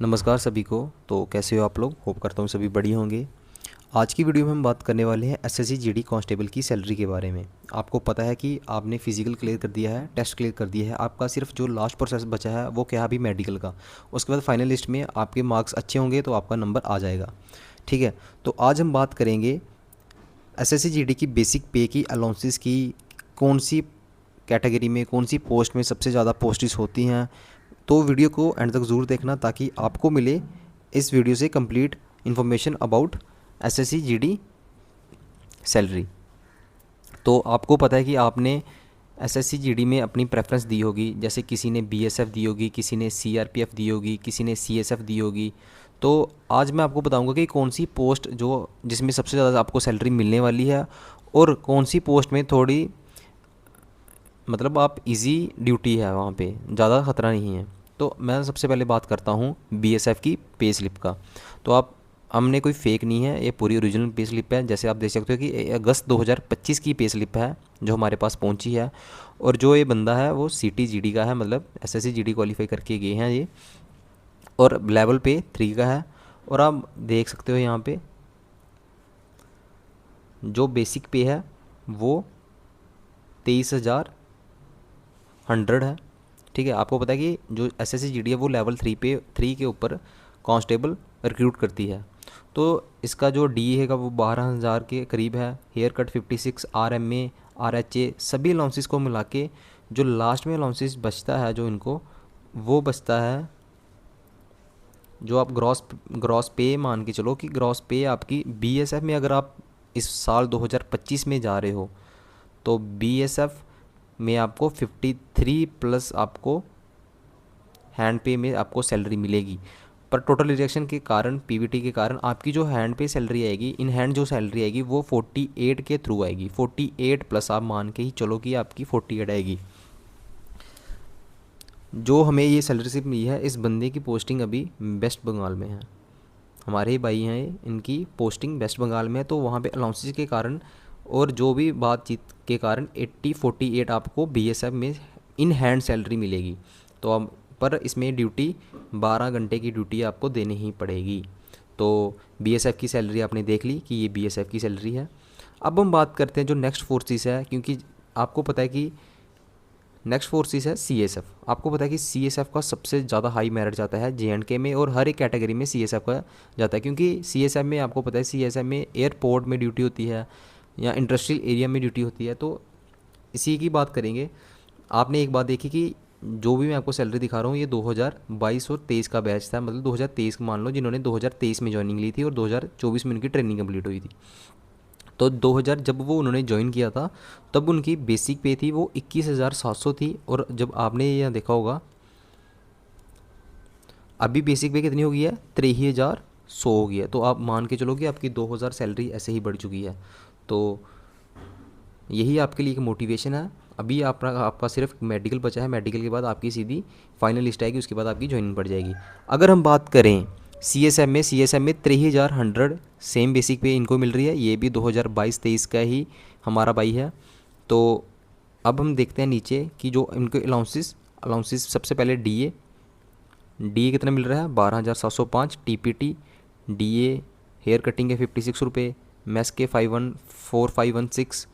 नमस्कार सभी को। तो कैसे हो आप लोग? होप करता हूँ सभी बढ़िया होंगे। आज की वीडियो में हम बात करने वाले हैं एसएससी जीडी कांस्टेबल की सैलरी के बारे में। आपको पता है कि आपने फिजिकल क्लियर कर दिया है, टेस्ट क्लियर कर दिया है, आपका सिर्फ जो लास्ट प्रोसेस बचा है वो क्या है, अभी मेडिकल का। उसके बाद फाइनल लिस्ट में आपके मार्क्स अच्छे होंगे तो आपका नंबर आ जाएगा। ठीक है, तो आज हम बात करेंगे एसएससी जीडी की बेसिक पे की, अलाउंसेस की, कौन सी कैटेगरी में, कौन सी पोस्ट में सबसे ज़्यादा पोस्टेज होती हैं। तो वीडियो को एंड तक ज़रूर देखना ताकि आपको मिले इस वीडियो से complete information about SSC GD salary. तो आपको पता है कि आपने एसएससी जीडी में अपनी प्रेफरेंस दी होगी, जैसे किसी ने बीएसएफ दी होगी, किसी ने सीआरपीएफ दी होगी, किसी ने सीएसएफ दी होगी। तो आज मैं आपको बताऊंगा कि कौन सी पोस्ट जो जिसमें सबसे ज़्यादा आपको सैलरी मिलने वाली है और कौन सी पोस्ट में थोड़ी मतलब आप इजी ड्यूटी है, वहाँ पे ज़्यादा ख़तरा नहीं है। तो मैं सबसे पहले बात करता हूँ बीएसएफ की पे स्लिप का। तो आप हमने कोई फेक नहीं है, ये पूरी ओरिजिनल पे स्लिप है। जैसे आप देख सकते हो कि अगस्त 2025 की पे स्लिप है जो हमारे पास पहुँची है। और जो ये बंदा है वो सिटी जीडी का है, मतलब एसएससी जीडी क्वालिफाई करके गए हैं ये, और लेवल पे 3 का है। और आप देख सकते हो यहाँ पे जो बेसिक पे है वो 23,100 है। ठीक है, आपको पता है कि जो एसएससी जीडी है वो लेवल 3 के ऊपर कांस्टेबल रिक्रूट करती है। तो इसका जो डी है का वो 12,000 के करीब है। हेयर कट 56, आरएमए, आरएचए सभी अलाउंसेस को मिला के जो लास्ट में अलाउंसेस बचता है जो इनको, वो बचता है जो आप ग्रॉस पे मान के चलो कि ग्रॉस पे आपकी बीएसएफ में, अगर आप इस साल 2025 में जा रहे हो तो बीएसएफ में आपको 53 प्लस आपको हैंड पे में आपको सैलरी मिलेगी। पर टोटल रिजेक्शन के कारण, पीवीटी के कारण आपकी जो हैंड पे सैलरी आएगी, इन हैंड जो सैलरी आएगी वो 48 के थ्रू आएगी। 48 प्लस आप मान के ही चलो कि आपकी 48 आएगी। जो हमें ये सैलरी सिर्फ मिली है, इस बंदे की पोस्टिंग अभी वेस्ट बंगाल में है। हमारे ही भाई हैं, इनकी पोस्टिंग वेस्ट बंगाल में है। तो वहाँ पे अलाउंसेस के कारण और जो भी बातचीत के कारण 48 आपको बीएसएफ में इन हैंड सैलरी मिलेगी। तो अब पर इसमें ड्यूटी 12 घंटे की ड्यूटी आपको देनी ही पड़ेगी। तो बीएसएफ की सैलरी आपने देख ली कि ये बीएसएफ की सैलरी है। अब हम बात करते हैं जो नेक्स्ट फोर्सेस है, क्योंकि आपको पता है कि नेक्स्ट फोर्सेस है सीएसएफ। आपको पता है कि सीएसएफ का सबसे ज़्यादा हाई मेरिट जाता है जेएंडके में, और हर एक कैटेगरी में सीएसएफ का जाता है। क्योंकि सीएसएफ में आपको पता है, सीएसएफ में एयरपोर्ट में ड्यूटी होती है या इंडस्ट्रियल एरिया में ड्यूटी होती है। तो इसी की बात करेंगे। आपने एक बात देखी कि जो भी मैं आपको सैलरी दिखा रहा हूँ ये 2022 और 23 का बैच था, मतलब 2023 मान लो, जिन्होंने 2023 में ज्वाइनिंग ली थी और 2024 में उनकी ट्रेनिंग कंप्लीट हुई थी। तो 2000 जब वो उन्होंने ज्वाइन किया था तब उनकी बेसिक पे थी वो 21,700 थी। और जब आपने ये देखा होगा अभी बेसिक पे कितनी हो गई है, 23,100 हो गई है। तो आप मान के चलो कि आपकी 2,000 सैलरी ऐसे ही बढ़ चुकी है। तो यही आपके लिए एक मोटिवेशन है। अभी आपका सिर्फ मेडिकल बचा है, मेडिकल के बाद आपकी सीधी फाइनल लिस्ट आएगी, उसके बाद आपकी ज्वाइनिंग पड़ जाएगी। अगर हम बात करें सीएसएम में, 3,100 सेम बेसिक पे इनको मिल रही है। ये भी 2022-23 का ही हमारा भाई है। तो अब हम देखते हैं नीचे कि जो इनको अलाउंसेस सबसे पहले डीए कितना मिल रहा है, 12,705। टीपीटी डीए हेयर कटिंग के 56 रुपये, मेस के 4516।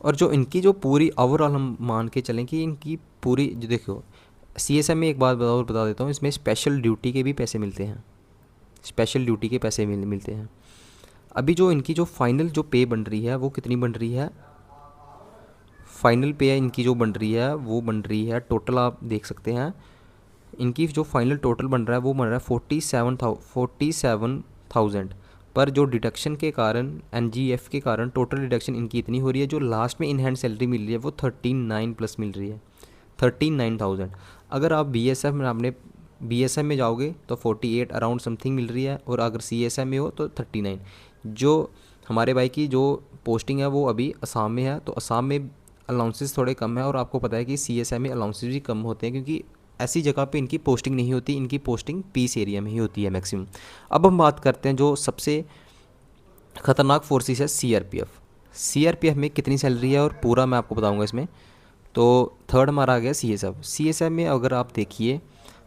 और जो इनकी जो पूरी ओवरऑल हम मान के चलें कि इनकी पूरी जो देखो, सीएसएम में एक बात और बता देता हूँ, इसमें स्पेशल ड्यूटी के भी पैसे मिलते हैं, स्पेशल ड्यूटी के पैसे मिलते हैं। अभी जो इनकी जो फाइनल जो पे बन रही है वो कितनी बन रही है, फाइनल पे इनकी जो बन रही है वो बन रही है, टोटल आप देख सकते हैं इनकी जो फाइनल टोटल बन रहा है वो बन रहा है 47,000। पर जो डिडक्शन के कारण, एनजीएफ के कारण टोटल डिडक्शन इनकी इतनी हो रही है, जो लास्ट में इन हैंड सैलरी मिल रही है वो 39 प्लस मिल रही है, 39,000। अगर आप बीएसएफ में जाओगे तो 48 अराउंड समथिंग मिल रही है, और अगर सीएसएफ में हो तो 39। जो हमारे भाई की जो पोस्टिंग है वो अभी असम में है, तो असम में अलाउंसेस थोड़े कम है। और आपको पता है कि सीएसएफ में अलाउंसेस भी कम होते हैं, क्योंकि ऐसी जगह पे इनकी पोस्टिंग नहीं होती, इनकी पोस्टिंग पीस एरिया में ही होती है मैक्सिमम। अब हम बात करते हैं जो सबसे ख़तरनाक फोर्सेस है सीआरपीएफ। सीआरपीएफ में कितनी सैलरी है और पूरा मैं आपको बताऊंगा इसमें। तो थर्ड हमारा आ गया सीएसएफ। सीएसएफ में अगर आप देखिए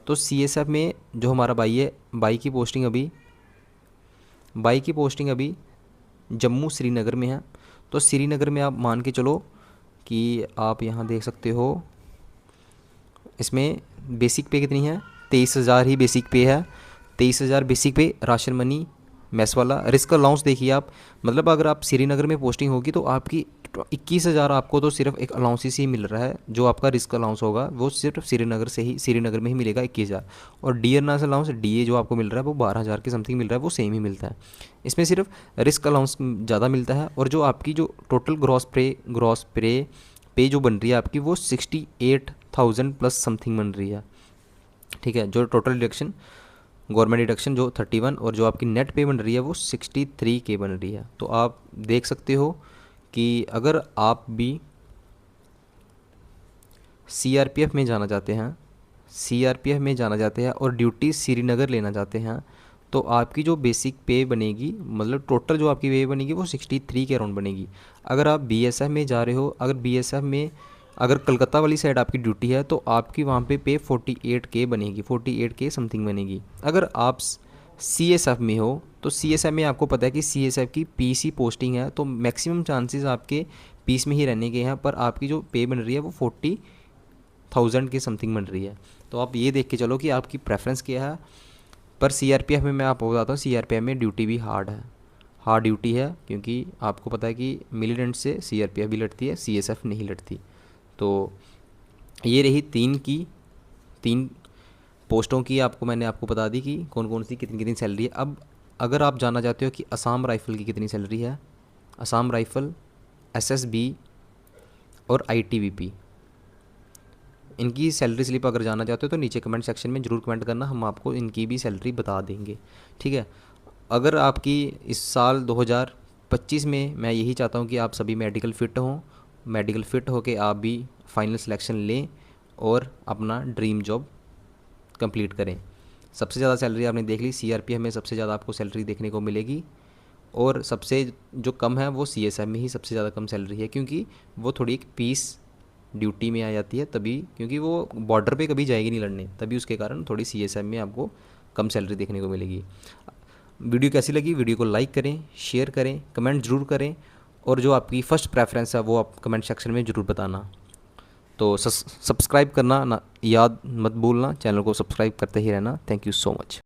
तो CSF में जो हमारा भाई है, भाई की पोस्टिंग अभी जम्मू श्रीनगर में है। तो श्रीनगर में आप मान के चलो कि आप यहाँ देख सकते हो, इसमें बेसिक पे कितनी है, 23,000 ही बेसिक पे है। 23,000 बेसिक पे, राशन मनी, मैस वाला, रिस्क अलाउंस देखिए आप, मतलब अगर आप श्रीनगर में पोस्टिंग होगी तो आपकी 21,000 आपको तो सिर्फ एक अलाउंस ही मिल रहा है। जो आपका रिस्क अलाउंस होगा वो सिर्फ श्रीनगर में ही मिलेगा 21,000। और डियरनेस अलाउंस DA जो आपको मिल रहा है वो 12,000 के समथिंग मिल रहा है, वो सेम ही मिलता है। इसमें सिर्फ रिस्क अलाउंस ज़्यादा मिलता है। और जो आपकी जो टोटल ग्रॉस पे जो बन रही है आपकी, वो 68,000 प्लस समथिंग बन रही है। ठीक है, जो टोटल डिडक्शन, गवर्नमेंट डिडक्शन जो 31, और जो आपकी नेट पे बन रही है वो 63K बन रही है। तो आप देख सकते हो कि अगर आप भी CRPF में जाना चाहते हैं और ड्यूटी श्रीनगर लेना चाहते हैं, तो आपकी जो बेसिक पे बनेगी, मतलब टोटल जो आपकी पे बनेगी वो 63 के अराउंड बनेगी। अगर आप BSF में जा रहे हो, अगर कलकत्ता वाली साइड आपकी ड्यूटी है तो आपकी वहाँ पे 48K बनेगी, 48K समथिंग बनेगी। अगर आप CSF में हो तो CSF में आपको पता है कि CSF की PC पोस्टिंग है, तो मैक्सिमम चांसेस आपके पीस में ही रहने के हैं, पर आपकी जो पे बन रही है वो 40,000 के समथिंग बन रही है। तो आप ये देख के चलो कि आपकी प्रेफरेंस क्या है। पर CRPF में मैं आपको बताता हूँ, CRPF में ड्यूटी भी हार्ड ड्यूटी है, क्योंकि आपको पता है कि मिलिटेंट से CRPF भी लड़ती है, CSF नहीं लड़ती। तो ये रही तीन पोस्टों की मैंने आपको बता दी कि कौन कौन सी कितनी कितनी सैलरी है। अब अगर आप जानना चाहते हो कि असम राइफ़ल की कितनी सैलरी है, असम राइफ़ल, SSB और ITBP, इनकी सैलरी स्लिप अगर जानना चाहते हो तो नीचे कमेंट सेक्शन में ज़रूर कमेंट करना, हम आपको इनकी भी सैलरी बता देंगे। ठीक है, अगर आपकी इस साल 2025 में, मैं यही चाहता हूँ कि आप सभी मेडिकल फ़िट हो के आप भी फाइनल सिलेक्शन लें और अपना ड्रीम जॉब कंप्लीट करें। सबसे ज़्यादा सैलरी आपने देख ली, CRPF में सबसे ज़्यादा आपको सैलरी देखने को मिलेगी, और सबसे जो कम है वो CSF में ही सबसे ज़्यादा कम सैलरी है, क्योंकि वो थोड़ी एक पीस ड्यूटी में आ जाती है, तभी, क्योंकि वो बॉर्डर पे कभी जाएगी नहीं लड़ने, तभी उसके कारण थोड़ी CSF में आपको कम सैलरी देखने को मिलेगी। वीडियो कैसी लगी, वीडियो को लाइक करें, शेयर करें, कमेंट ज़रूर करें, और जो आपकी फ़र्स्ट प्रेफरेंस है वो आप कमेंट सेक्शन में ज़रूर बताना। तो सब्सक्राइब करना ना याद मत भूलना, चैनल को सब्सक्राइब करते ही रहना। Thank you so much.